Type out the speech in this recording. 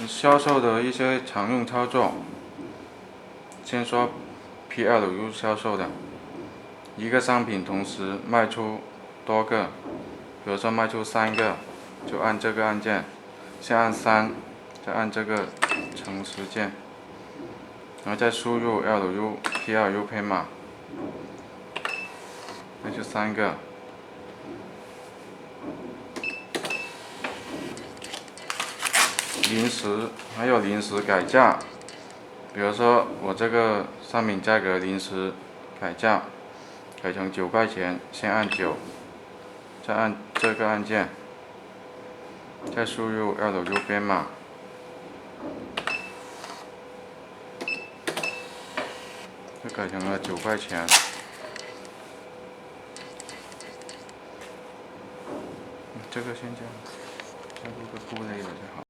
销售的一些常用操作，先说 PLU 销售的，一个商品同时卖出多个，比如说卖出3个，就按这个按键，先按3，再按这个乘10键，然后再输入 PLU 编码，那就3个。临时还有临时改价，比如说我这个商品价格临时改价，改成9块钱，先按9，再按这个按键，再输入PLU 编码，就改成了9块钱。这个先加入个布类的就好。